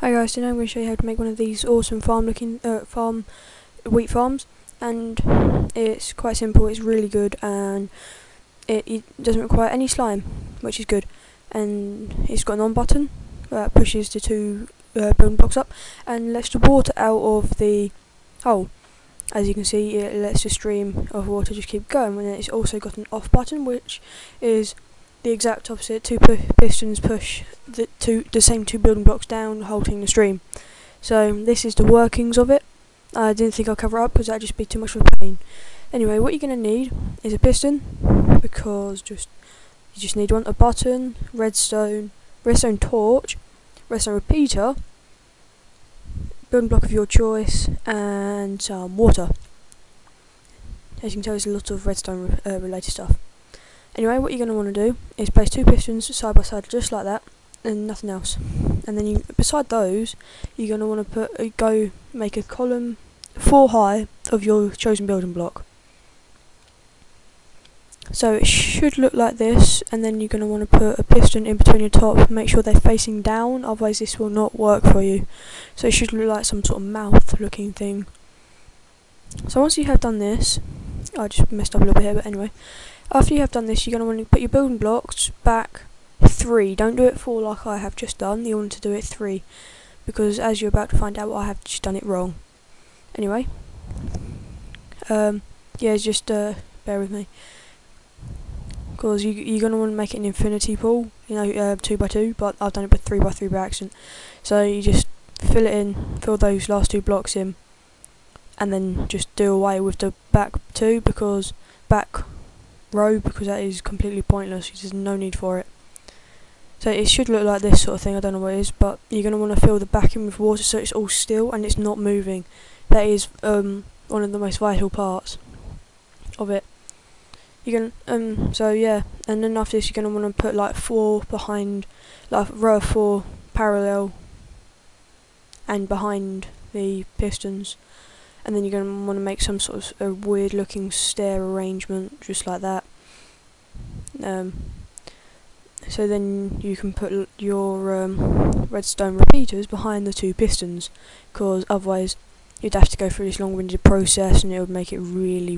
Hi guys, today I'm going to show you how to make one of these awesome wheat farms, and it's quite simple, it's really good, and it doesn't require any slime, which is good, and it's got an on button that pushes the two building blocks up and lets the water out of the hole. As you can see, it lets the stream of water just keep going, and then it's also got an off button, which is the exact opposite. Two pistons push the same two building blocks down, halting the stream. So this is the workings of it. I didn't think I'd cover it up because that'd just be too much of a pain. Anyway, what you're going to need is a piston, because you just need one, a button, redstone torch, redstone repeater, building block of your choice, and some water. As you can tell, there's a lot of redstone related stuff. Anyway, what you're going to want to do is place two pistons side by side just like that, and nothing else. And then beside those, you're going to want to make a column 4 high of your chosen building block. So it should look like this, and then you're going to want to put a piston in between your top, make sure they're facing down, otherwise this will not work for you. So it should look like some sort of mouth looking thing. So once you have done this, I just messed up a little bit here, but anyway. After you have done this, you're going to want to put your building blocks back 3. Don't do it 4 like I have just done. You want to do it 3, because as you're about to find out, I have just done it wrong. Anyway, yeah, just bear with me, because you're going to want to make it an infinity pool, 2x2, but I've done it with 3x3 by accident. So you just fill it in, fill those last 2 blocks in, and then just do away with the back row, because that is completely pointless. There's no need for it. So it should look like this sort of thing. I don't know what it is, but you're going to want to fill the back in with water so it's all still and it's not moving. That is one of the most vital parts of it. You're going so yeah, and then after this you're going to want to put like 4 behind, like row of 4 parallel and behind the pistons. And then you're going to want to make some sort of a weird looking stair arrangement, just like that. So then you can put your redstone repeaters behind the 2 pistons, because otherwise you'd have to go through this long-winded process, and it would make it really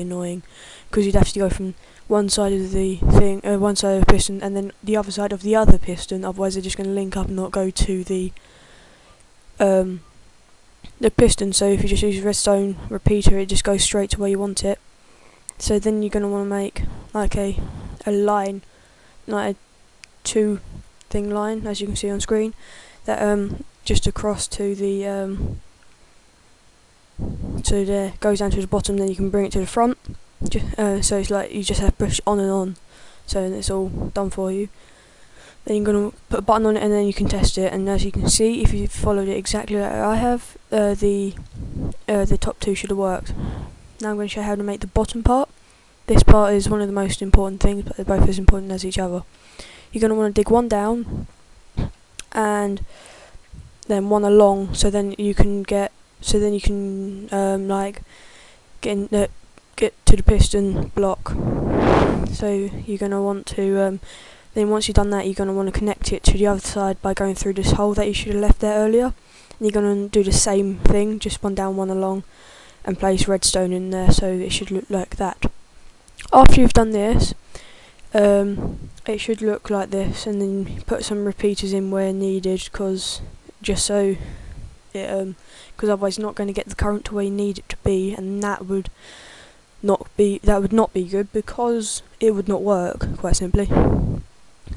annoying, because you'd have to go from one side of the thing, one side of the piston, and then the other side of the other piston. Otherwise they're just going to link up and not go to the piston. So if you just use redstone repeater, it just goes straight to where you want it. So then you're going to want to make like a line, like a 2 thing line, as you can see on screen, that just across to the so there, goes down to the bottom. Then you can bring it to the front, so it's like you just have to push on and on, so it's all done for you. Then you're going to put a button on it, and then you can test it, and as you can see, if you followed it exactly like I have, the top 2 should have worked. Now I'm going to show you how to make the bottom part. This part is one of the most important things, but they're both as important as each other. You're going to want to dig one down, and then one along, so then you can like get to the piston block. So you're going to want to then once you've done that, you're going to want to connect it to the other side by going through this hole that you should have left there earlier. And you're going to do the same thing, just one down, one along, and place redstone in there, so it should look like that. After you've done this, it should look like this, and then put some repeaters in where needed, because otherwise it's not going to get the current to where you need it to be, and that would not be good, because it would not work, quite simply.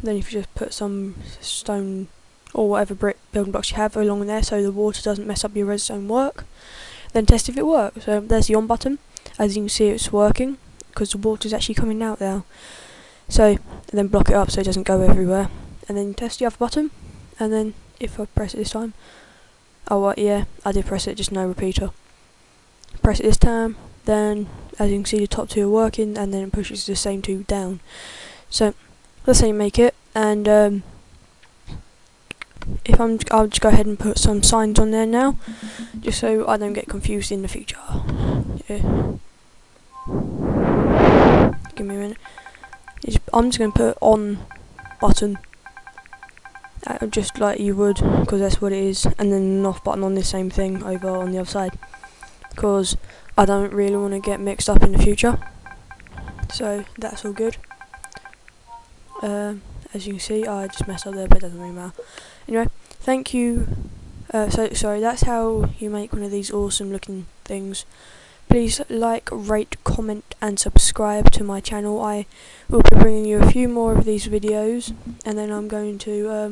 Then if you just put some stone or whatever brick building blocks you have along there, so the water doesn't mess up your redstone work, then test if it works. So there's the on button. As you can see, it's working, because the water's actually coming out now. So, and then block it up so it doesn't go everywhere. And then test the other button, and then if I press it this time, yeah, I did press it, just no repeater. Press it this time, then as you can see the top 2 are working, and then it pushes the same 2 down. So that's how you make it. And I'll just go ahead and put some signs on there now, just so I don't get confused in the future. Yeah. Give me a minute. I'm just going to put on button just like you would, because that's what it is, and then an off button on this same thing over on the other side, because I don't really want to get mixed up in the future. So that's all good. As you can see, I just messed up there, but it doesn't really matter. Anyway, thank you. Sorry, that's how you make one of these awesome looking things. Please like, rate, comment and subscribe to my channel. I will be bringing you a few more of these videos, and then I'm going to